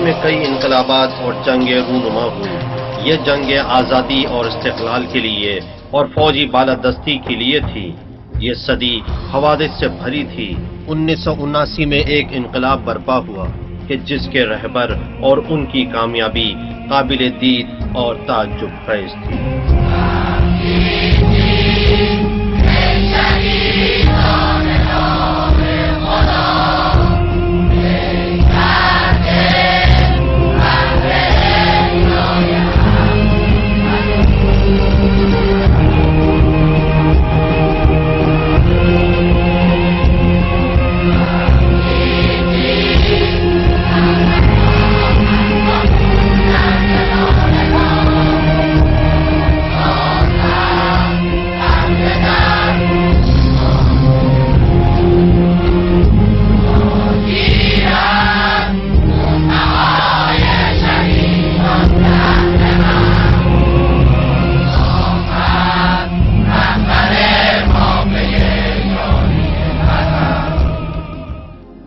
میں کئی انقلابات اور جنگیں رونما ہوئی۔ یہ جنگیں آزادی اور استقلال کے لیے اور فوجی بالادستی کے لیے تھی۔ یہ صدی حوادث سے بھری تھی۔ 1979 میں ایک انقلاب برپا ہوا کہ جس کے رہبر اور ان کی کامیابی قابل دید اور تعجب خیز تھی۔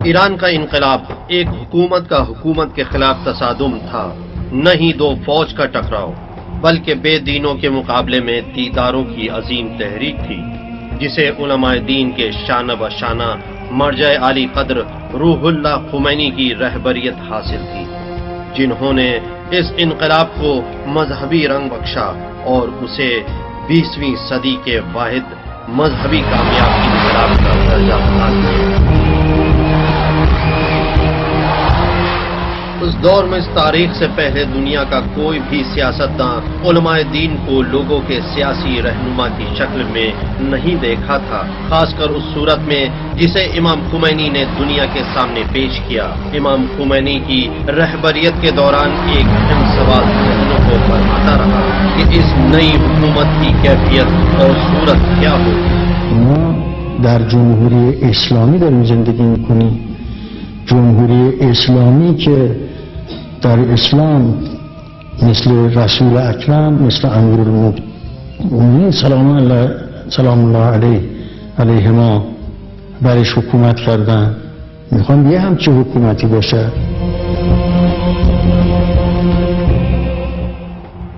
ایران کا انقلاب ایک حکومت کا حکومت کے خلاف تصادم تھا، نہ ہی دو فوج کا ٹکراؤ، بلکہ بے دینوں کے مقابلے میں دیداروں کی عظیم تحریک تھی، جسے علماء دین کے شانہ بشانہ مرجع عالی قدر روح اللہ خمینی کی رہبریت حاصل تھی، جنہوں نے اس انقلاب کو مذہبی رنگ بخشا اور اسے 20ویں صدی کے واحد مذہبی کامیاب انقلاب کا درجہ حاصل کیا۔ اس دور میں اس تاریخ سے پہلے دنیا کا کوئی بھی سیاستداں علماء دین کو لوگوں کے سیاسی رہنما کی شکل میں نہیں دیکھا تھا، خاص کر اس صورت میں جسے امام خمینی نے دنیا کے سامنے پیش کیا۔ امام خمینی کی رہبریت کے دوران ایک اہم سوال ذہنوں کو برماتا رہا کہ اس نئی حکومت کی کیفیت اور صورت کیا ہوگی۔ ما در جمهوری اسلامی داریم زندگی میکنیم، جمهوری اسلامی که در اسلام مثل رسول اکرم، مثل امیرالمؤمنین سلام الله علیهما برش حکومت کردن. میخوام یه همچه حکومتی باشه.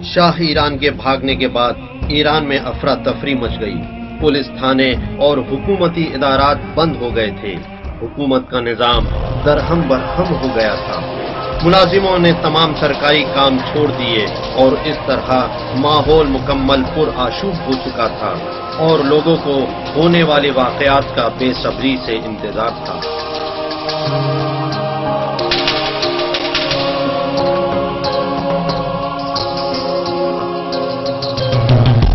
شاہ ایران کے بھاگنے کے بعد ایران میں افراتفری مچ گئی، پولیس تھانے اور حکومتی ادارات بند ہو گئے تھے، حکومت کا نظام درہم برہم ہو گیا تھا، ملازموں نے تمام سرکاری کام چھوڑ دیے اور اس طرح ماحول مکمل پرآشوب ہو چکا تھا اور لوگوں کو ہونے والے واقعات کا بے صبری سے انتظار تھا۔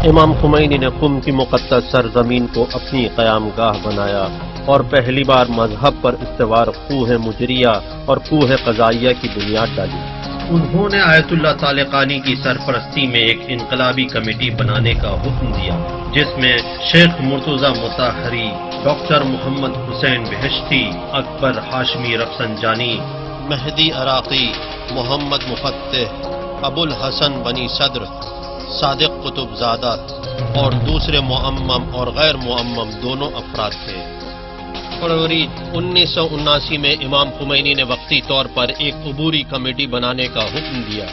امام خمینی نے قم کی مقدس سرزمین کو اپنی قیام گاہ بنایا اور پہلی بار مذہب پر استوار کوہ مجریہ اور کوہ قضائیہ کی بنیاد ڈالی۔ انہوں نے آیت اللہ طالقانی کی سرپرستی میں ایک انقلابی کمیٹی بنانے کا حکم دیا، جس میں شیخ مرتضی مطہری، ڈاکٹر محمد حسین بہشتی، اکبر ہاشمی رفسنجانی، مہدی عراقی، محمد مفتح، ابو الحسن بنی صدر، صادق قطب زادہ اور دوسرے معمم اور غیر معمم دونوں افراد تھے۔ فروری 1979 میں امام خمینی نے وقتی طور پر ایک عبوری کمیٹی بنانے کا حکم دیا،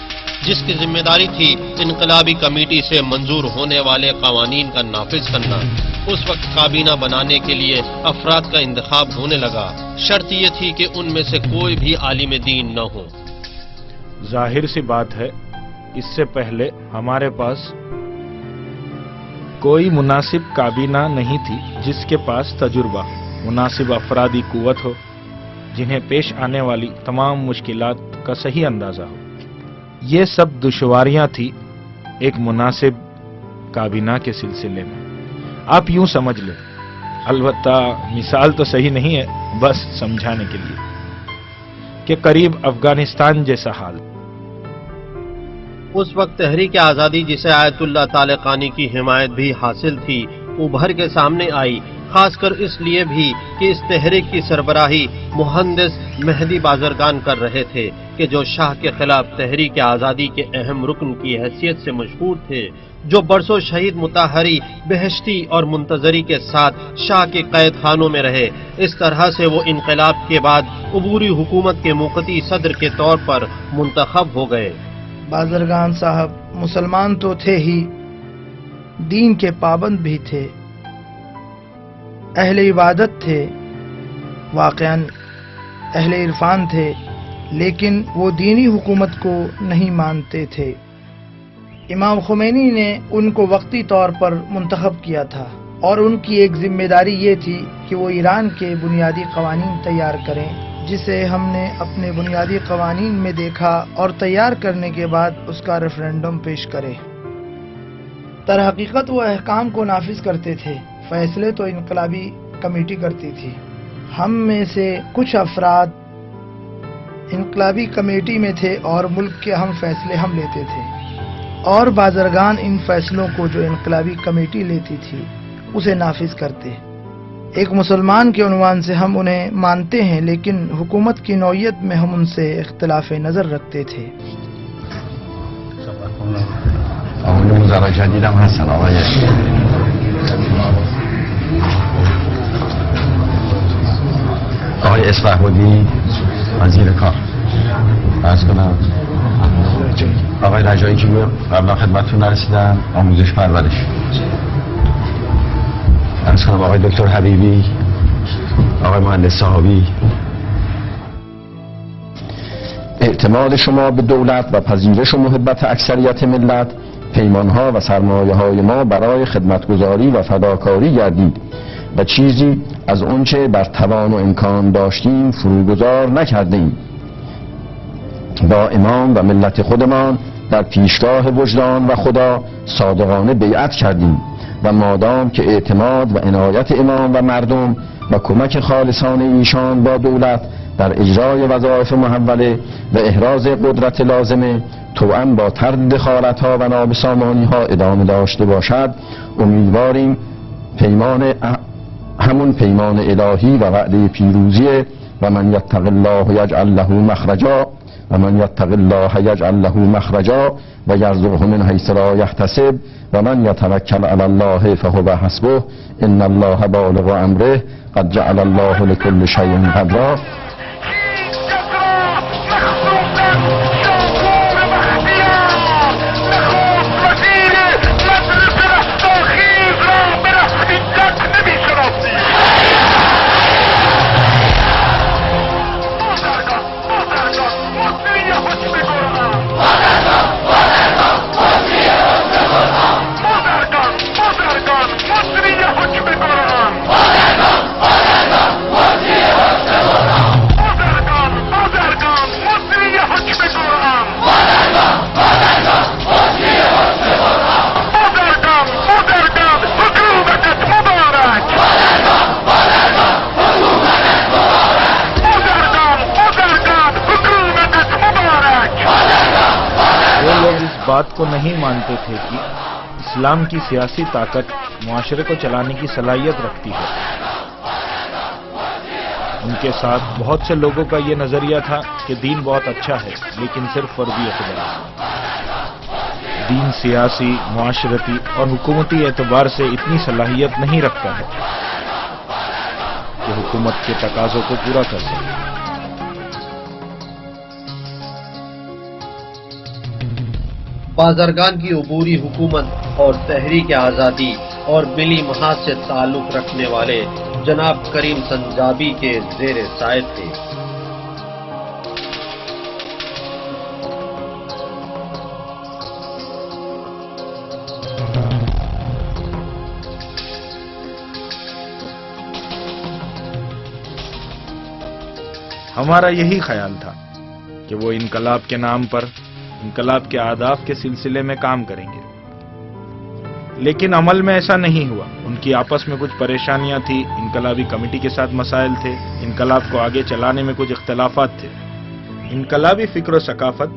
جس کی ذمہ داری تھی انقلابی کمیٹی سے منظور ہونے والے قوانین کا نافذ کرنا۔ اس وقت کابینہ بنانے کے لیے افراد کا انتخاب ہونے لگا، شرط یہ تھی کہ ان میں سے کوئی بھی عالم دین نہ ہو۔ ظاہر سی بات ہے، اس سے پہلے ہمارے پاس کوئی مناسب کابینہ نہیں تھی جس کے پاس تجربہ، مناسب افرادی قوت ہو، جنہیں پیش آنے والی تمام مشکلات کا صحیح اندازہ ہو۔ یہ سب دشواریاں تھی ایک مناسب کابینہ کے سلسلے میں۔ آپ یوں سمجھ لیں، البتہ مثال تو صحیح نہیں ہے، بس سمجھانے کے لیے، کہ قریب افغانستان جیسا حال۔ اس وقت تحریک آزادی، جسے آیت اللہ طالقانی کی حمایت بھی حاصل تھی، ابھر کے سامنے آئی خاص کر اس لیے بھی کہ اس تحریک کی سربراہی مہندس مہدی بازرگان کر رہے تھے کہ جو شاہ کے خلاف تحریک آزادی کے اہم رکن کی حیثیت سے مشہور تھے، جو برسوں شہید مطہری بہشتی اور منتظری کے ساتھ شاہ کے قید خانوں میں رہے۔ اس طرح سے وہ انقلاب کے بعد عبوری حکومت کے موقتی صدر کے طور پر منتخب ہو گئے۔ بازرگان صاحب مسلمان تو تھے ہی، دین کے پابند بھی تھے، اہل عبادت تھے، واقعاً اہل عرفان تھے، لیکن وہ دینی حکومت کو نہیں مانتے تھے۔ امام خمینی نے ان کو وقتی طور پر منتخب کیا تھا اور ان کی ایک ذمہ داری یہ تھی کہ وہ ایران کے بنیادی قوانین تیار کریں، جسے ہم نے اپنے بنیادی قوانین میں دیکھا اور تیار کرنے کے بعد اس کا ریفرنڈم پیش کرے۔ در حقیقت وہ احکام کو نافذ کرتے تھے، فیصلے تو انقلابی کمیٹی کرتی تھی۔ ہم میں سے کچھ افراد انقلابی کمیٹی میں تھے اور ملک کے اہم فیصلے ہم لیتے تھے، اور بازرگان ان فیصلوں کو جو انقلابی کمیٹی لیتی تھی اسے نافذ کرتے۔ ایک مسلمان کے عنوان سے ہم انہیں مانتے ہیں، لیکن حکومت کی نوعیت میں ہم ان سے اختلاف نظر رکھتے تھے۔ وزرا جدیدم هستن آقای اصفهانی وزیر کار، عرض کنم آقای رجایی که قبلا خدمتتون نرسیدن، آموزش پرورش، عرض کنم آقای دکتر حبیبی، آقای مهندس صحابی. اعتماد شما به دولت و پذیرش و محبت اکثریت ملت پیمانها و سرمایه‌های ما برای خدمتگزاری و فداکاری گردید و چیزی از اونچه بر توان و امکان داشتیم فروگذار نکردیم. با امام و ملت خودمان در پیشگاه وجدان و خدا صادقانه بیعت کردیم و مادام که اعتماد و عنایت امام و مردم و کمک خالصانه ایشان با دولت در اجرای وظایف محوله و احراز قدرت لازمه توأم با طرد دخالت‌ها و نابسامانی‌ها ادامه داشته باشد، امیدواریم همون پیمان الهی و وعده پیروزی و من یتق الله یجعل له مخرجا و من یتق الله یجعل له مخرجا و یرزقه من حیث لا یحتسب و من یتوکل علی الله فهو حسبه ان الله بالغ امره قد جعل الله لكل شیء قدرا. بات کو نہیں مانتے تھے کہ اسلام کی سیاسی طاقت معاشرے کو چلانے کی صلاحیت رکھتی ہے۔ ان کے ساتھ بہت سے لوگوں کا یہ نظریہ تھا کہ دین بہت اچھا ہے لیکن صرف فردی اعتبار سے۔ دین سیاسی، معاشرتی اور حکومتی اعتبار سے اتنی صلاحیت نہیں رکھتا ہے کہ حکومت کے تقاضوں کو پورا کر سکے۔ بازرگان کی عبوری حکومت اور تحریک آزادی اور ملی محاذ سے تعلق رکھنے والے جناب کریم سنجابی کے زیر سایہ تھے۔ ہمارا یہی خیال تھا کہ وہ انقلاب کے نام پر انقلاب کے اہداف کے سلسلے میں کام کریں گے، لیکن عمل میں ایسا نہیں ہوا۔ ان کی آپس میں کچھ پریشانیاں تھیں، انقلابی کمیٹی کے ساتھ مسائل تھے، انقلاب کو آگے چلانے میں کچھ اختلافات تھے۔ انقلابی فکر و ثقافت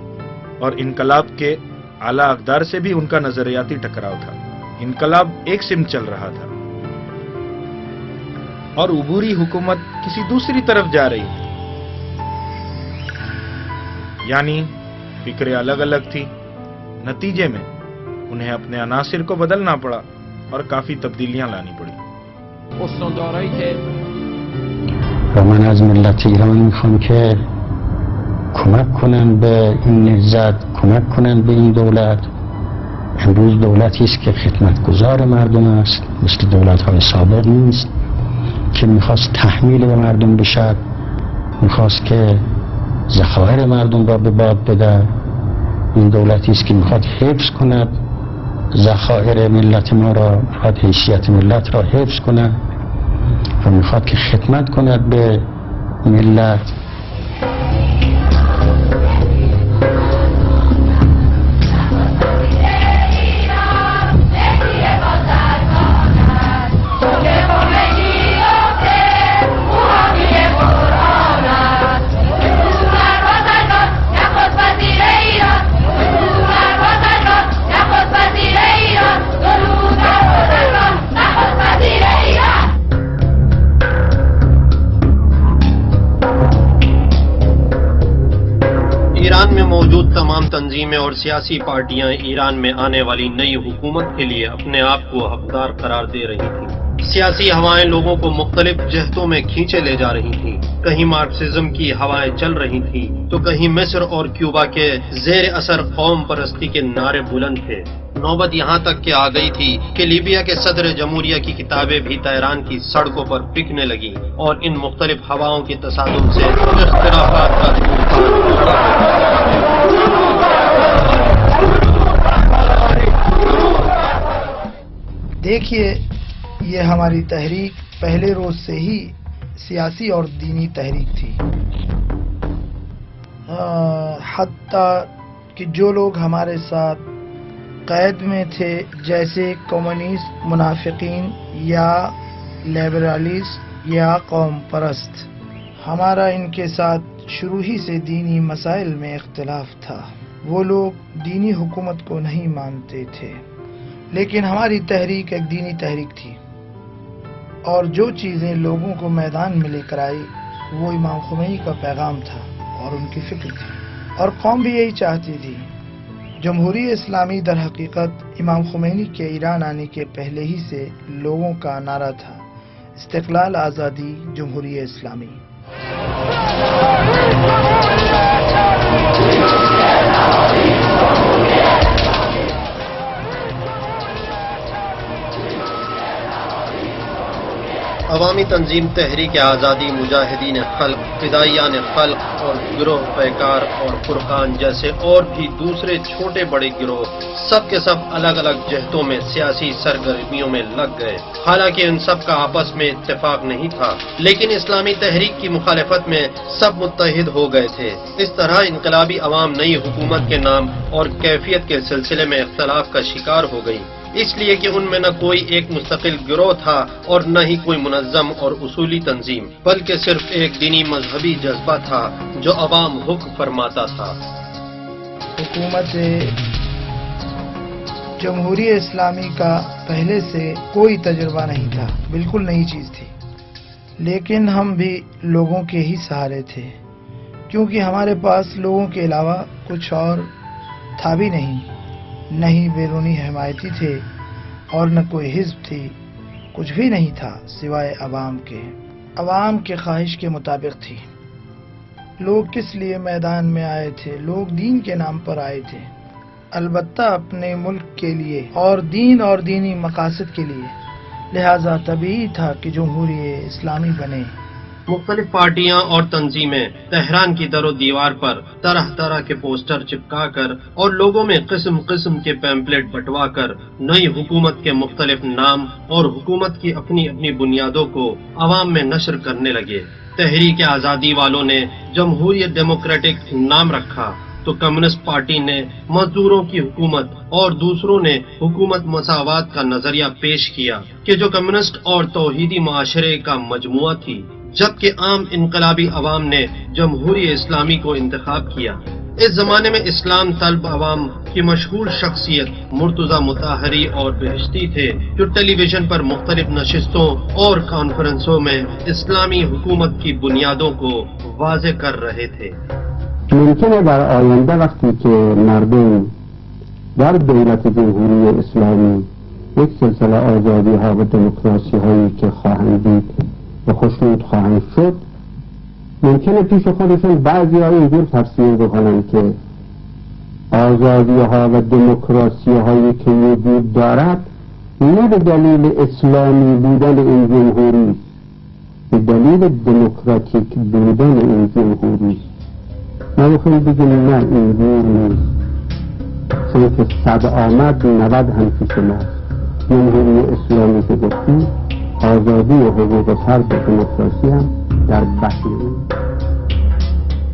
اور انقلاب کے اعلیٰ اقدار سے بھی ان کا نظریاتی ٹکراؤ تھا۔ انقلاب ایک سمت چل رہا تھا، اور عبوری حکومت کسی دوسری طرف جا رہی تھی، یعنی فکریں الگ الگ تھی۔ نتیجے میں انہیں اپنے عناصر کو بدلنا پڑا اور کافی تبدیلیاں لانی پڑی۔ استاندارایی که و من از ملت ایران میخوام که کمک کنن به این نهضت، کمک کنن به این دولت. امروز دولتی است که خدمتگزار مردم است، مثل دولت‌های سابق نیست که میخواست تحمیل به مردم بشد، میخواست که ذخایر مردم را به باد بده. این دولتی است که میخواد حفظ کند ذخایر ملت ما را، میخواد حیثیت ملت را حفظ کند و میخواد که خدمت کند به ملت. ایران میں موجود تمام تنظیمیں اور سیاسی پارٹیاں ایران میں آنے والی نئی حکومت کے لیے اپنے آپ کو حقدار قرار دے رہی تھیں۔ سیاسی ہوائیں لوگوں کو مختلف جہتوں میں کھینچے لے جا رہی تھیں۔ کہیں مارکسزم کی ہوائیں چل رہی تھیں تو کہیں مصر اور کیوبا کے زیر اثر قوم پرستی کے نعرے بلند تھے۔ نوبت یہاں تک کہ آ گئی تھی کہ لیبیا کے صدر جمہوریہ کی کتابیں بھی تہران کی سڑکوں پر بکنے لگیں اور ان مختلف ہواؤں کے تصادم سے اختلافات کا دیکھیے، یہ ہماری تحریک پہلے روز سے ہی سیاسی اور دینی تحریک تھی، حتیٰ کہ جو لوگ ہمارے ساتھ قید میں تھے، جیسے کمیونسٹ، منافقین یا لیبرالسٹ یا قوم پرست، ہمارا ان کے ساتھ شروع ہی سے دینی مسائل میں اختلاف تھا۔ وہ لوگ دینی حکومت کو نہیں مانتے تھے، لیکن ہماری تحریک ایک دینی تحریک تھی، اور جو چیزیں لوگوں کو میدان میں لے کر آئی وہ امام خمینی کا پیغام تھا اور ان کی فکر تھی، اور قوم بھی یہی چاہتی تھی۔ جمہوریہ اسلامی در حقیقت امام خمینی کے ایران آنے کے پہلے ہی سے لوگوں کا نعرہ تھا، استقلال، آزادی، جمہوریہ اسلامی۔ عوامی تنظیم تحریک آزادی، مجاہدین خلق، فدائیان خلق اور گروہ پیکار اور فرقان جیسے اور بھی دوسرے چھوٹے بڑے گروہ سب کے سب الگ الگ جہتوں میں سیاسی سرگرمیوں میں لگ گئے۔ حالانکہ ان سب کا آپس میں اتفاق نہیں تھا، لیکن اسلامی تحریک کی مخالفت میں سب متحد ہو گئے تھے۔ اس طرح انقلابی عوام نئی حکومت کے نام اور کیفیت کے سلسلے میں اختلاف کا شکار ہو گئی، اس لیے کہ ان میں نہ کوئی ایک مستقل گروہ تھا اور نہ ہی کوئی منظم اور اصولی تنظیم، بلکہ صرف ایک دینی مذہبی جذبہ تھا جو عوام حکم فرماتا تھا۔ حکومت جمہوریہ اسلامی کا پہلے سے کوئی تجربہ نہیں تھا، بالکل نئی چیز تھی، لیکن ہم بھی لوگوں کے ہی سہارے تھے، کیونکہ ہمارے پاس لوگوں کے علاوہ کچھ اور تھا بھی نہیں، نہ ہی بیرونی حمایتی تھے اور نہ کوئی حزب تھی، کچھ بھی نہیں تھا سوائے عوام کے۔ عوام کے خواہش کے مطابق تھی۔ لوگ کس لیے میدان میں آئے تھے؟ لوگ دین کے نام پر آئے تھے، البتہ اپنے ملک کے لیے اور دین اور دینی مقاصد کے لیے، لہذا طبیعی تھا کہ جمہوریہ اسلامی بنے۔ مختلف پارٹیاں اور تنظیمیں تہران کی در و دیوار پر طرح طرح کے پوسٹر چپکا کر اور لوگوں میں قسم قسم کے پیمپلیٹ بٹوا کر نئی حکومت کے مختلف نام اور حکومت کی اپنی اپنی بنیادوں کو عوام میں نشر کرنے لگے۔ تحریک آزادی والوں نے جمہوریت ڈیموکریٹک نام رکھا تو کمیونسٹ پارٹی نے مزدوروں کی حکومت اور دوسروں نے حکومت مساوات کا نظریہ پیش کیا کہ جو کمیونسٹ اور توحیدی معاشرے کا مجموعہ تھی، جبکہ عام انقلابی عوام نے جمہوریہ اسلامی کو انتخاب کیا۔ اس زمانے میں اسلام طلب عوام کی مشہور شخصیت مرتضی مطہری اور بہشتی تھے، جو ٹیلی ویژن پر مختلف نشستوں اور کانفرنسوں میں اسلامی حکومت کی بنیادوں کو واضح کر رہے تھے۔ ممکنه در آینده وقتی که مردم در دولت جمهوری اسلامی یک سلسله آزادی ها و دموکراسی هایی که خواهند دید و خشنود خواهند شد، ممکنه پیش خودشون بعضی ها اینجور تفسیر بکنن که آزادی ها و دموکراسی هایی که وجود دارد نه به دلیل اسلامی بودن این جمهوری، به دلیل دموکراتیک بودن این جمهوری. ما میخوایم بگیم نه اینجور نیست، چون که صد آمد 90 هم پیش ماست. جمهوری اسلامی که گفتیم آزادی و حقوق فرد و دموکراسی هم در بحث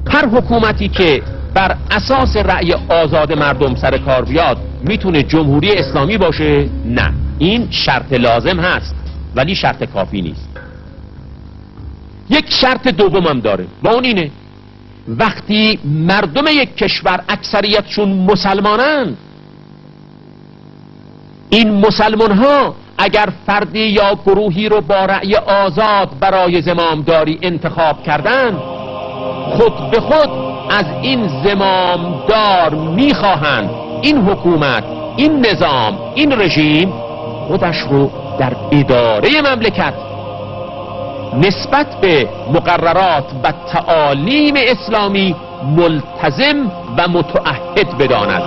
هر حکومتی که بر اساس رأی آزاد مردم سر کار بیاد میتونه جمهوری اسلامی باشه؟ نه، این شرط لازم هست ولی شرط کافی نیست. یک شرط دومم داره و اون اینه وقتی مردم یک کشور اکثریتشون مسلمانن، این مسلمان ها اگر فردی یا گروهی رو با رأی آزاد برای زمامداری انتخاب کردن، خود به خود از این زمامدار میخواهند این حکومت، این نظام، این رژیم خودش رو در اداره مملکت نسبت به مقررات و تعالیم اسلامی ملتزم و متعهد بداند.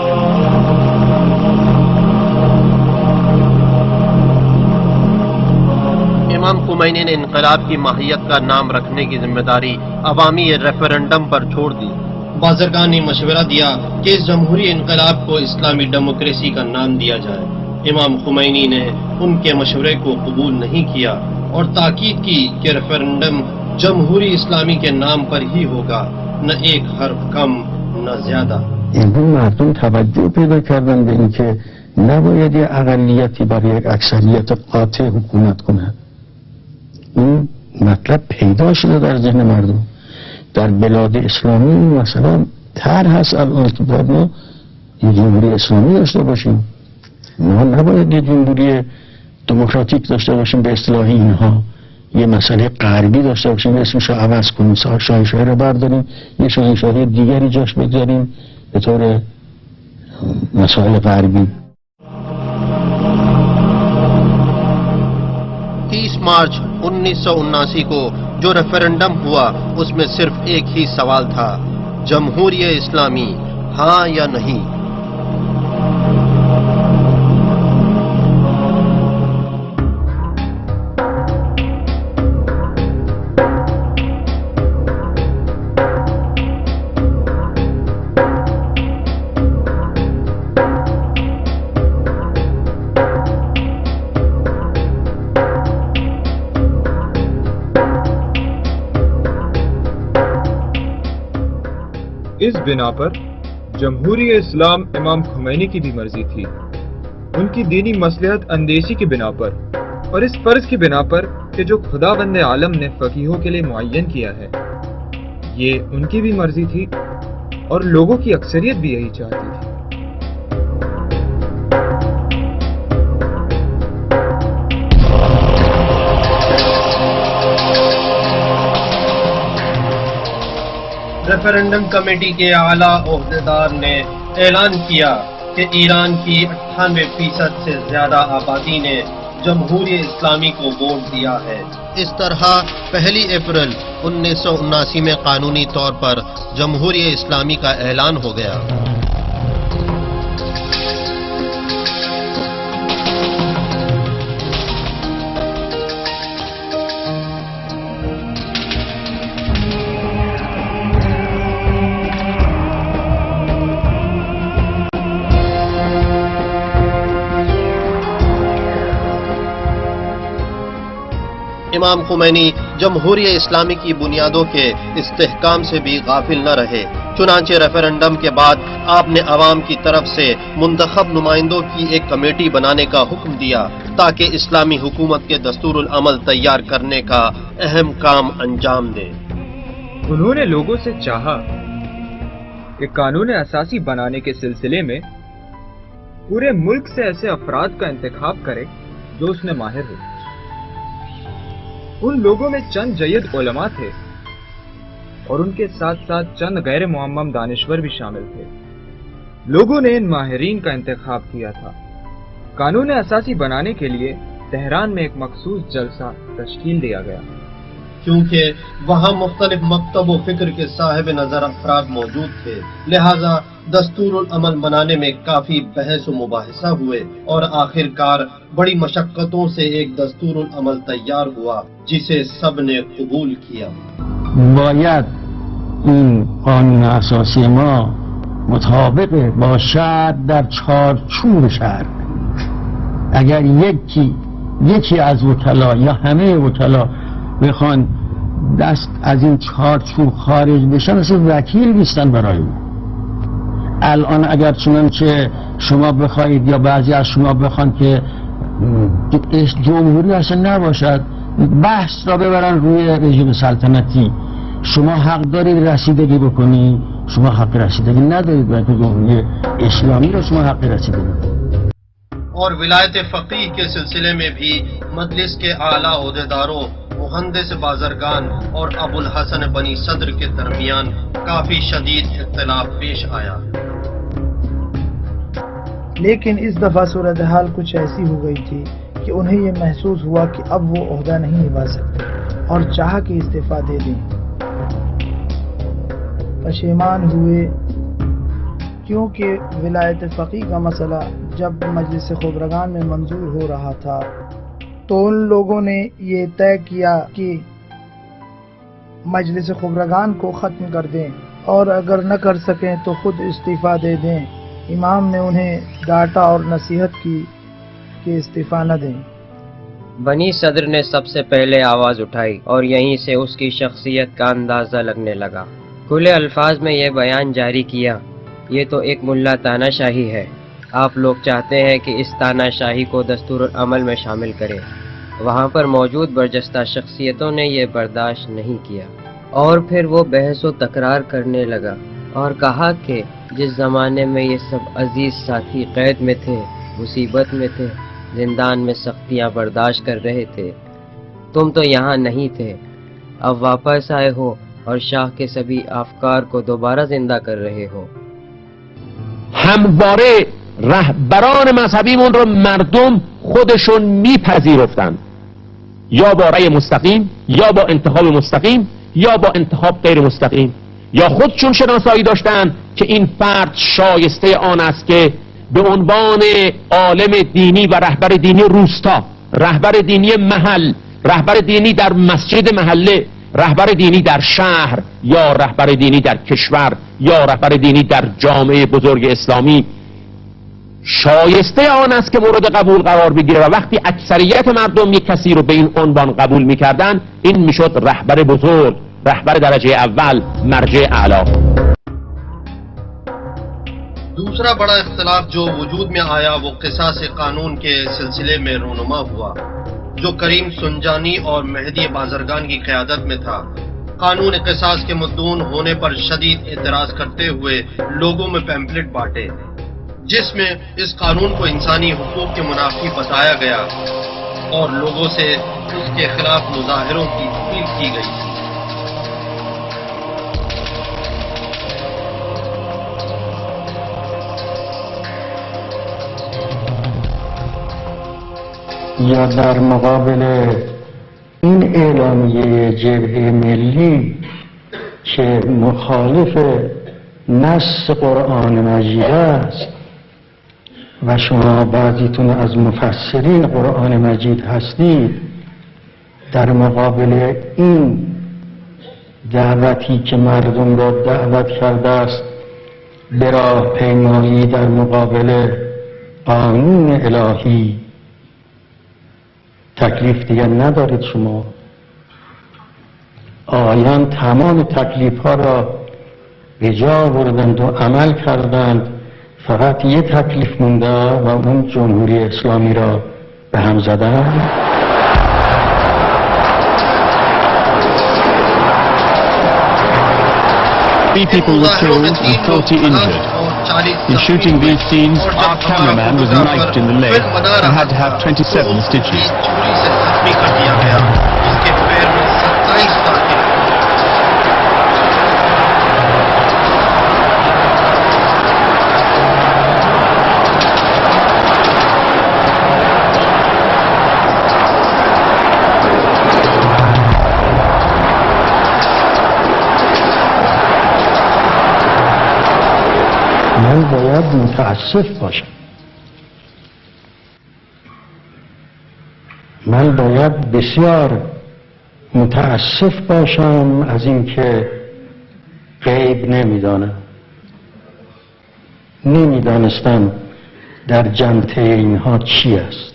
امام خمینی نے انقلاب کی ماہیت کا نام رکھنے کی ذمہ داری عوامی ریفرنڈم پر چھوڑ دی۔ بازرگان نے مشورہ دیا کہ اس جمہوری انقلاب کو اسلامی ڈیموکریسی کا نام دیا جائے۔ امام خمینی نے ان کے مشورے کو قبول نہیں کیا اور تاکید کی کہ ریفرنڈم جمہوری اسلامی کے نام پر ہی ہوگا، نہ ایک حرف کم نہ زیادہ۔ امروز مردم توجه پیدا کردن به اینکه نباید یک اقلیتی برای یک اکثریت قاطع حکومت کنند. این مطلب پیدا شده در ذهن مردم. در بلاد اسلامی مثلا طرح هست الان که ما جمهوری اسلامی داشته باشیم، ما نباید یه جمهوری دموکراتیک داشته باشیم به اصطلاح اینها، یه مسئله غربی داشته باشیم اسمش رو عوض کنیم، شاهنشاهی رو برداریم یه شاهنشاهی دیگری جاش بگذاریم به طور مسائل غربی. 30 مارچ 1979 کو جو ریفرنڈم ہوا اس میں صرف ایک ہی سوال تھا، جمہوری اسلامی ہاں یا نہیں۔ اس بنا پر جمہوری اسلام امام خمینی کی بھی مرضی تھی، ان کی دینی مصلحت اندیشی کی بنا پر اور اس فرض کی بنا پر کہ جو خدا بند عالم نے فقیہوں کے لیے معین کیا ہے، یہ ان کی بھی مرضی تھی اور لوگوں کی اکثریت بھی یہی چاہتی تھی۔ ریفرنڈم کمیٹی کے اعلیٰ عہدیدار نے اعلان کیا کہ ایران کی 98% سے زیادہ آبادی نے جمہوری اسلامی کو ووٹ دیا ہے۔ اس طرح 1 اپریل 1979 میں قانونی طور پر جمہوری اسلامی کا اعلان ہو گیا۔ امام خمینی جمہوری اسلامی کی بنیادوں کے استحکام سے بھی غافل نہ رہے، چنانچہ ریفرنڈم کے بعد آپ نے عوام کی طرف سے منتخب نمائندوں کی ایک کمیٹی بنانے کا حکم دیا تاکہ اسلامی حکومت کے دستور العمل تیار کرنے کا اہم کام انجام دے۔ انہوں نے لوگوں سے چاہا کہ قانون اساسی بنانے کے سلسلے میں پورے ملک سے ایسے افراد کا انتخاب کرے جو اس میں ماہر ہو۔ ان لوگوں میں چند جید علماء تھے اور ان کے ساتھ ساتھ چند غیر معمم دانشور بھی شامل تھے۔ لوگوں نے ان ماہرین کا انتخاب کیا تھا۔ قانون اساسی بنانے کے لیے تہران میں ایک مخصوص جلسہ تشکیل دیا گیا۔ کیونکہ وہاں مختلف مکتب و فکر کے صاحب نظر افراد موجود تھے، لہذا دستور العمل بنانے میں کافی بحث و مباحثہ ہوئے اور آخر کار بڑی مشقتوں سے ایک دستور العمل تیار ہوا جسے سب نے قبول کیا۔ باید این قانون اساسی ما مطابق باشد در چارچوب شهر. اگر یکی از وکلا یا همه وکلا بخوان دست از این چارچوب خارج بشن اصلا وکیل نیستن برای اون. الان اگر چنانچه شما بخواید یا بعضی از شما بخوان که جمهوری اصلا نباشد، بحث را ببرن روی رژیم سلطنتی، شما حق دارید رسیدگی بکنید، شما حق رسیدگی ندارید، بلکه جمهوری اسلامی را شما حق رسیدگی کنید۔ اور ولایت فقیہ کے سلسلے میں بھی مجلس کے اعلیٰ عہدیداروں مہندس بازرگان اور ابو الحسن بنی صدر کے درمیان کافی شدید اختلاف پیش آیا۔ لیکن اس دفعہ صورتحال کچھ ایسی ہو گئی تھی کہ انہیں یہ محسوس ہوا کہ اب وہ عہدہ نہیں نبھا سکتے اور چاہا کہ استعفیٰ دے دیں۔ پشیمان ہوئے کیونکہ ولایت فقیہ کا مسئلہ جب مجلس خبرگان میں منظور ہو رہا تھا تو ان لوگوں نے یہ طے کیا کہ مجلس خبرگان کو ختم کر دیں اور اگر نہ کر سکیں تو خود استعفیٰ دے دیں۔ امام نے انہیں ڈانٹا اور نصیحت کی کہ استعفیٰ نہ دیں۔ بنی صدر نے سب سے پہلے آواز اٹھائی اور یہیں سے اس کی شخصیت کا اندازہ لگنے لگا۔ کھلے الفاظ میں یہ بیان جاری کیا، یہ تو ایک ملا تانا شاہی ہے، آپ لوگ چاہتے ہیں کہ اس تانا شاہی کو دستور العمل میں شامل کریں۔ وہاں پر موجود برجستہ شخصیتوں نے یہ برداشت نہیں کیا اور پھر وہ بحث و تکرار کرنے لگا اور کہا کہ جس زمانے میں یہ سب عزیز ساتھی قید میں تھے، مصیبت میں تھے، زندان میں سختیاں برداشت کر رہے تھے، تم تو یہاں نہیں تھے، اب واپس آئے ہو اور شاہ کے سبھی افکار کو دوبارہ زندہ کر رہے ہو۔ همواره رهبران مذهبیمون رو مردم خودشون میپذیرفتن، یا با رأی مستقیم یا با انتخاب مستقیم یا با انتخاب غیر مستقیم، یا خودشون شناسایی داشتن که این فرد شایسته آن است که به عنوان عالم دینی و رهبر دینی روستا، رهبر دینی محل، رهبر دینی در مسجد محله، رهبر دینی در شهر یا رهبر دینی در کشور یا رهبر دینی در جامعه بزرگ اسلامی شایسته آن است که مورد قبول قرار بگیره و وقتی اکثریت مردم یک کسی رو به این عنوان قبول میکردن این میشد رهبر بزرگ، رهبر درجه اول، مرجع اعلی۔ دوسرا بڑا اختلاف جو وجود میں آیا وہ قصاص قانون کے سلسلے میں رونما ہوا جو کریم سنجانی اور مہدی بازرگان کی قیادت میں تھا۔ قانون قصاص کے مدعون ہونے پر شدید اعتراض کرتے ہوئے لوگوں میں پیمفلٹ بانٹے جس میں اس قانون کو انسانی حقوق کے منافی بتایا گیا اور لوگوں سے اس کے خلاف مظاہروں کی اپیل کی گئی۔ یا در مقابل این اعلامیه جبهه ملی که مخالف نص قرآن مجید است و شما بعضیتون از مفسرین قرآن مجید هستید، در مقابل این دعوتی که مردم را دعوت کرده است به راه پیمایی در مقابل قانون الهی تکلیف دیگر ندارید. شما آیان تمام تکلیف ها را به جا بردند و عمل کردند، فقط یه تکلیف مونده و اون جمهوری اسلامی را به هم زدند. 3 people were killed and 40 injured. In shooting these scenes, our cameraman was knifed in the leg and had to have 27 stitches. من باید متاسف باشم. من باید بسیار متاسف باشم از اینکه غیب نمیدانستم در جمته اینها چی است.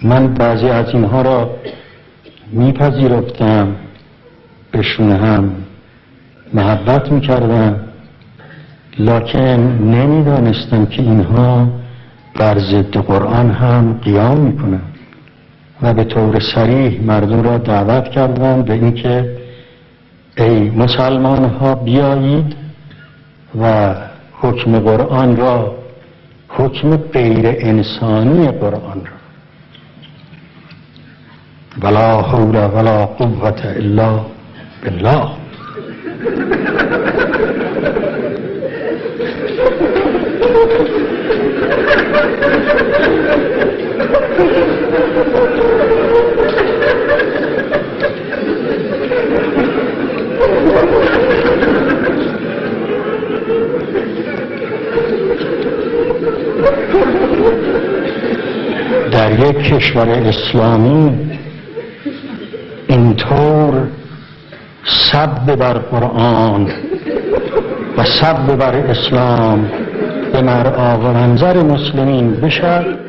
من بعضی از اینها را میپذیرفتم، بهشون هم محبت میکردم، لکن نمیدانستم که اینها بر ضد قرآن هم قیام میکنن و به طور صریح مردم را دعوت کردم به اینکه ای مسلمان ها بیایید و حکم قرآن را، حکم غیر انسانی قرآن را، ولا حول ولا قوة الا بالله، در یک کشور اسلامی اینطور سب بر قرآن و سب بر اسلام به مرآ و منظر مسلمین بشد.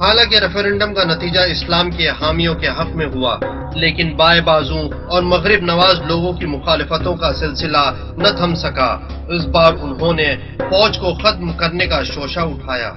حالانکہ ریفرنڈم کا نتیجہ اسلام کے حامیوں کے حق میں ہوا، لیکن بائیں بازوں اور مغرب نواز لوگوں کی مخالفتوں کا سلسلہ نہ تھم سکا۔ اس بار انہوں نے فوج کو ختم کرنے کا شوشہ اٹھایا۔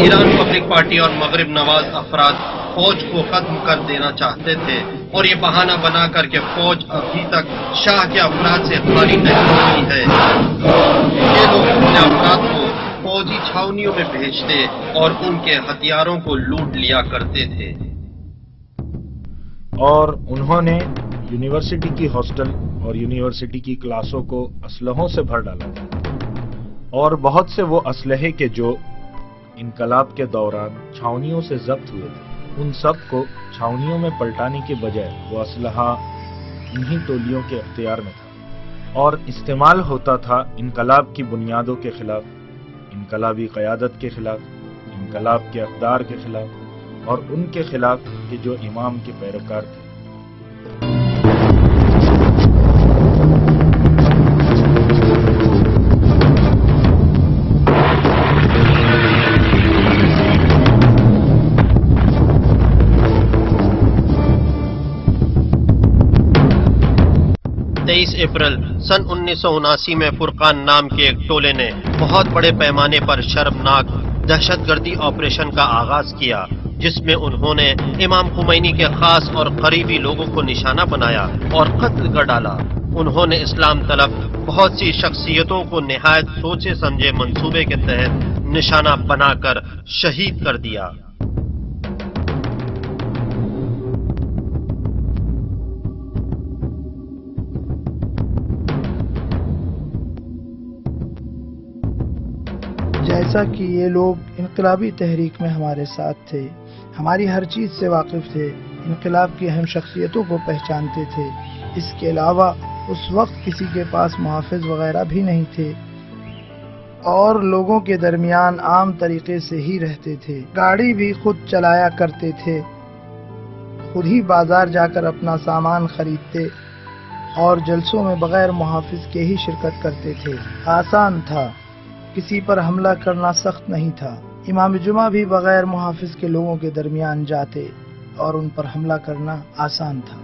ایران پبلک پارٹی اور مغرب نواز افراد فوج کو ختم کر دینا چاہتے تھے اور یہ بہانہ بنا کر کہ فوج ابھی تک شاہ کے افراد سے خالی نہیں ہوئی ہے، یہ لوگ اپنے افراد کو فوجی چھاونیوں میں بھیجتے اور ان کے ہتھیاروں کو لوٹ لیا کرتے تھے۔ اور انہوں نے یونیورسٹی کی ہاسٹل اور یونیورسٹی کی کلاسوں کو اسلحوں سے بھر ڈالا تھا، اور بہت سے وہ اسلحے کے جو انقلاب کے دوران چھاونیوں سے ضبط ہوئے تھے، ان سب کو چھاونیوں میں پلٹانے کے بجائے وہ اسلحہ انہی ٹولیوں کے اختیار میں تھا اور استعمال ہوتا تھا انقلاب کی بنیادوں کے خلاف، انقلابی قیادت کے خلاف، انقلاب کے اقدار کے خلاف اور ان کے خلاف کہ جو امام کے پیروکار تھے۔ اپریل سن 1979 میں فرقان نام کے ایک ٹولے نے بہت بڑے پیمانے پر شرمناک دہشت گردی آپریشن کا آغاز کیا، جس میں انہوں نے امام خمینی کے خاص اور قریبی لوگوں کو نشانہ بنایا اور قتل کر ڈالا۔ انہوں نے اسلام طلب بہت سی شخصیتوں کو نہایت سوچے سمجھے منصوبے کے تحت نشانہ بنا کر شہید کر دیا۔ جیسا کہ یہ لوگ انقلابی تحریک میں ہمارے ساتھ تھے، ہماری ہر چیز سے واقف تھے، انقلاب کی اہم شخصیتوں کو پہچانتے تھے، اس کے علاوہ اس وقت کسی کے پاس محافظ وغیرہ بھی نہیں تھے اور لوگوں کے درمیان عام طریقے سے ہی رہتے تھے، گاڑی بھی خود چلایا کرتے تھے، خود ہی بازار جا کر اپنا سامان خریدتے اور جلسوں میں بغیر محافظ کے ہی شرکت کرتے تھے۔ آسان تھا، کسی پر حملہ کرنا سخت نہیں تھا، امام جمعہ بھی بغیر محافظ کے لوگوں کے درمیان جاتے اور ان پر حملہ کرنا آسان تھا۔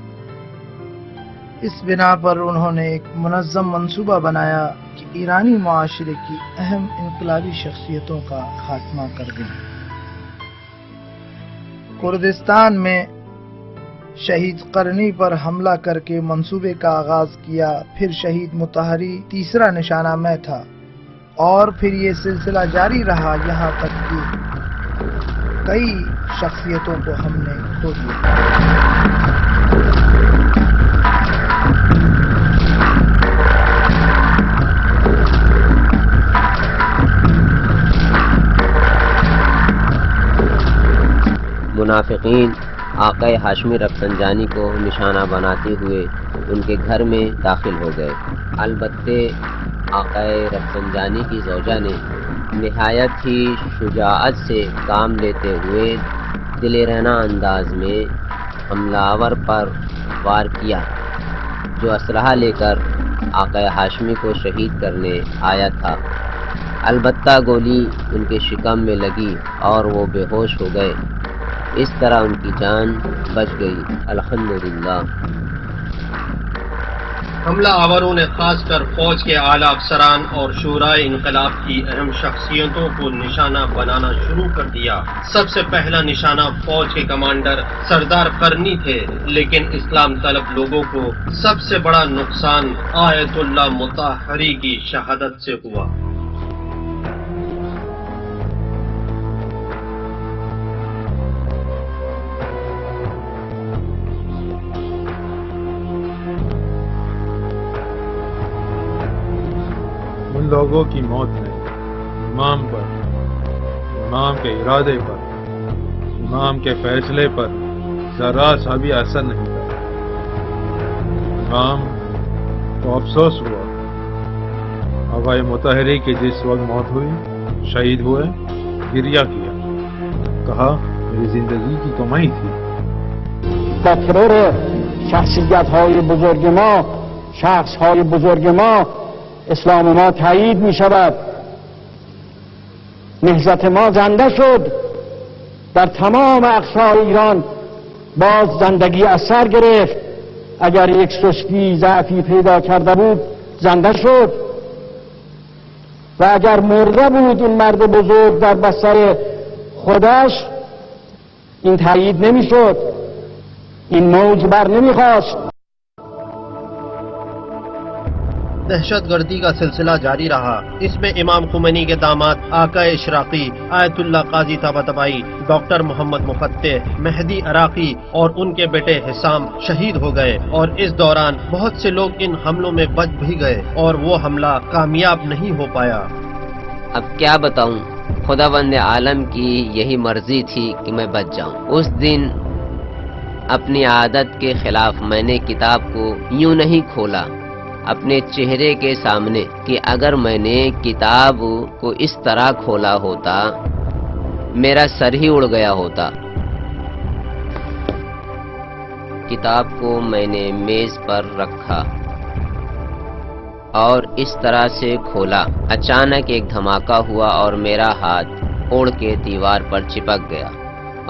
اس بنا پر انہوں نے ایک منظم منصوبہ بنایا کہ ایرانی معاشرے کی اہم انقلابی شخصیتوں کا خاتمہ کر دیں۔ کردستان میں شہید قرنی پر حملہ کر کے منصوبے کا آغاز کیا، پھر شہید مطہری تیسرا نشانہ میں تھا اور پھر یہ سلسلہ جاری رہا یہاں تک کہ کئی شخصیتوں کو ہم نے کھو دیا۔ منافقین آقا ہاشمی رفسنجانی کو نشانہ بناتے ہوئے ان کے گھر میں داخل ہو گئے۔ البتہ آقا رفسنجانی کی زوجہ نے نہایت ہی شجاعت سے کام لیتے ہوئے دلیرانہ انداز میں حملہ آور پر وار کیا جو اسلحہ لے کر آقا ہاشمی کو شہید کرنے آیا تھا۔ البتہ گولی ان کے شکم میں لگی اور وہ بے ہوش ہو گئے، اس طرح ان کی جان بچ گئی، الحمدللہ۔ حملہ آوروں نے خاص کر فوج کے اعلیٰ افسران اور شورائے انقلاب کی اہم شخصیتوں کو نشانہ بنانا شروع کر دیا۔ سب سے پہلا نشانہ فوج کے کمانڈر سردار قرنی تھے، لیکن اسلام طلب لوگوں کو سب سے بڑا نقصان آیت اللہ مطہری کی شہادت سے ہوا۔ ان لوگوں کی موت نے امام پر، امام کے ارادے پر، امام کے فیصلے پر ذرا سا بھی اثر نہیں کرا۔ امام کو افسوس ہوا، آقا مطہری کی جس وقت موت ہوئی، شہید ہوئے، گریہ کیا، کہا میری زندگی کی کمائی تھی۔ با ترور شخصیت‌های بزرگ ما، شخص‌های بزرگ ما اسلام ما تایید می شود، نهضت ما زنده شد، در تمام اقصای ایران باز زندگی از سر گرفت، اگر یک سستی ضعفی پیدا کرده بود زنده شد و اگر مرده بود این مرد بزرگ در بستر خودش این تایید نمی شد، این موج بر نمی خواست۔ دہشت گردی کا سلسلہ جاری رہا۔ اس میں امام خمینی کے داماد آقا اشراقی، آیت اللہ قاضی طباطبائی، ڈاکٹر محمد مفتح، مہدی عراقی اور ان کے بیٹے حسام شہید ہو گئے، اور اس دوران بہت سے لوگ ان حملوں میں بچ بھی گئے اور وہ حملہ کامیاب نہیں ہو پایا۔ اب کیا بتاؤں، خداوند عالم کی یہی مرضی تھی کہ میں بچ جاؤں۔ اس دن اپنی عادت کے خلاف میں نے کتاب کو یوں نہیں کھولا اپنے چہرے کے سامنے کہ اگر میں نے کتاب کو اس طرح کھولا ہوتا میرا سر ہی اڑ گیا ہوتا۔ کتاب کو میں نے میز پر رکھا اور اس طرح سے کھولا، اچانک ایک دھماکہ ہوا اور میرا ہاتھ اڑ کے دیوار پر چپک گیا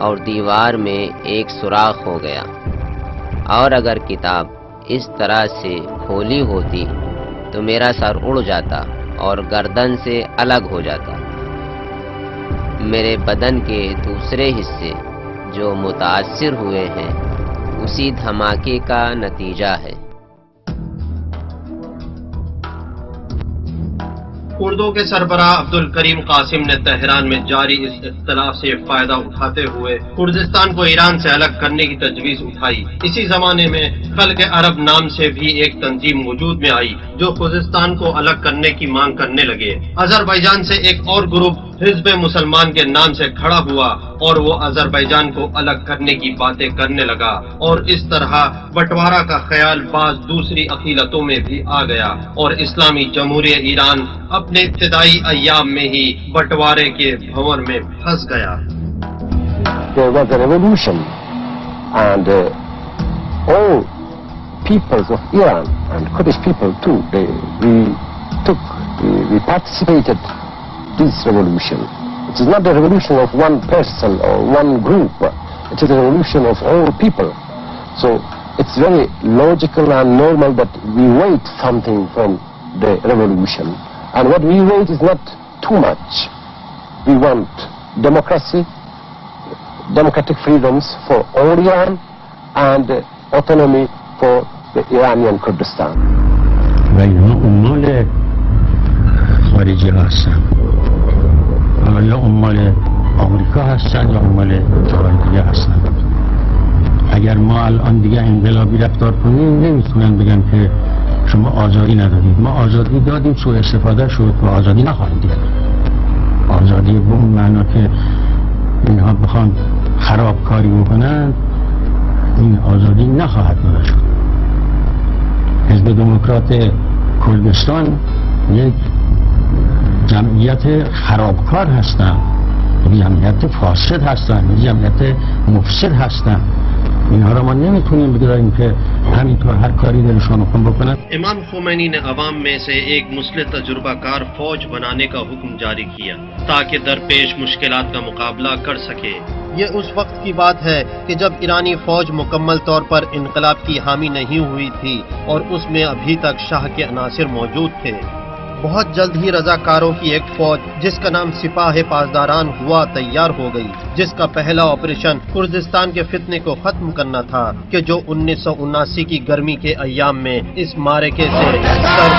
اور دیوار میں ایک سوراخ ہو گیا، اور اگر کتاب اس طرح سے کھولی ہوتی تو میرا سر اڑ جاتا اور گردن سے الگ ہو جاتا۔ میرے بدن کے دوسرے حصے جو متاثر ہوئے ہیں اسی دھماکے کا نتیجہ ہے۔ اردو کے سربراہ عبدالکریم قاسم نے تہران میں جاری اس اختلاف سے فائدہ اٹھاتے ہوئے کردستان کو ایران سے الگ کرنے کی تجویز اٹھائی۔ اسی زمانے میں خلق عرب نام سے بھی ایک تنظیم وجود میں آئی جو خوزستان کو الگ کرنے کی مانگ کرنے لگے۔ آذربائیجان سے ایک اور گروپ حزب مسلمان کے نام سے کھڑا ہوا اور وہ آذربائیجان کو الگ کرنے کی باتیں کرنے لگا، اور اس طرح بٹوارہ کا خیال بعض دوسری عقیدتوں میں بھی آ گیا، اور اسلامی جمہوریہ ایران اپنے ابتدائی ایام میں ہی بٹوارے کے بھنور میں پھنس گیا۔ There was a revolution, and all peoples of Iran and Kurdish people too, we participated this revolution. It is not a revolution of one person or one group. It is a revolution of all people. So it's very logical and normal that we wait something from the revolution. And what we wait is not too much. We want democracy, democratic freedoms for all Iran, and autonomy for the Iranian Kurdistan. و اینها عمال خارجی هستن، یا عمال آمریکا هستن یا عمال جاهای دیگه هستن. اگر ما الان دیگه انقلابی رفتار کنیم نمیتونن بگن که شما آزادی ندادید. ما آزادی دادیم، سوء استفاده شد و آزادی نخواهیم داد. آزادی به اون معنا که اینها بخوان خرابکاری بکنن، این آزادی نخواهد داده شد. حزب دموکرات کردستان یک جمعیت خرابکار هستند، جمعیت فاسد هستند، جمعیت مفسد هستند. اینها را ما نمیتونیم بگذاریم که همینطور هر کاری دلشان بکنن. امام خمینی نے عوام میں سے ایک مسلح تجربہ کار فوج بنانے کا حکم جاری کیا تاکہ درپیش مشکلات کا مقابلہ کر سکے۔ یہ اس وقت کی بات ہے کہ جب ایرانی فوج مکمل طور پر انقلاب کی حامی نہیں ہوئی تھی اور اس میں ابھی تک شاہ کے عناصر موجود تھے۔ بہت جلد ہی رضاکاروں کی ایک فوج جس کا نام سپاہ پاسداران ہوا تیار ہو گئی، جس کا پہلا آپریشن کردستان کے فتنے کو ختم کرنا تھا کہ جو 1979 کی گرمی کے ایام میں اس معرکے سے سر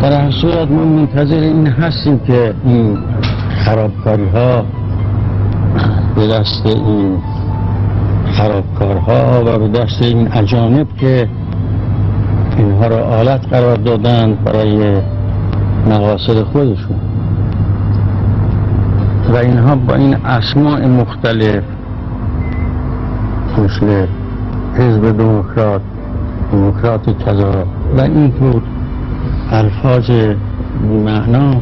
بلند در هر صورت ما منتظر این هستیم که این خرابکاری ها به دست این خرابکارها و به دست این اجانب که اینها را آلت قرار دادن برای مقاصد خودشون و اینها با این اسماء مختلف مثل حزب دموکرات، دموکرات کذا و اینطور الفاظ بی‌معنا،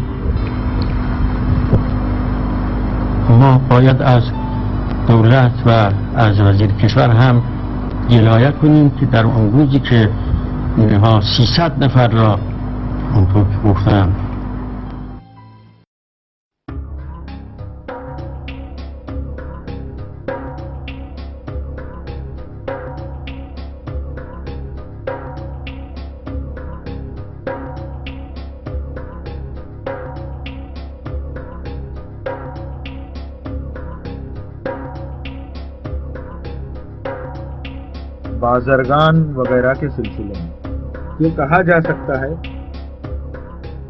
ما باید از دولت و از وزیر کشور هم گلایه کنیم که در اون روزی که اینها 300 نفر را اونطور که گفتم بازرگان وغیرہ کے سلسلے میں یہ کہا جا سکتا ہے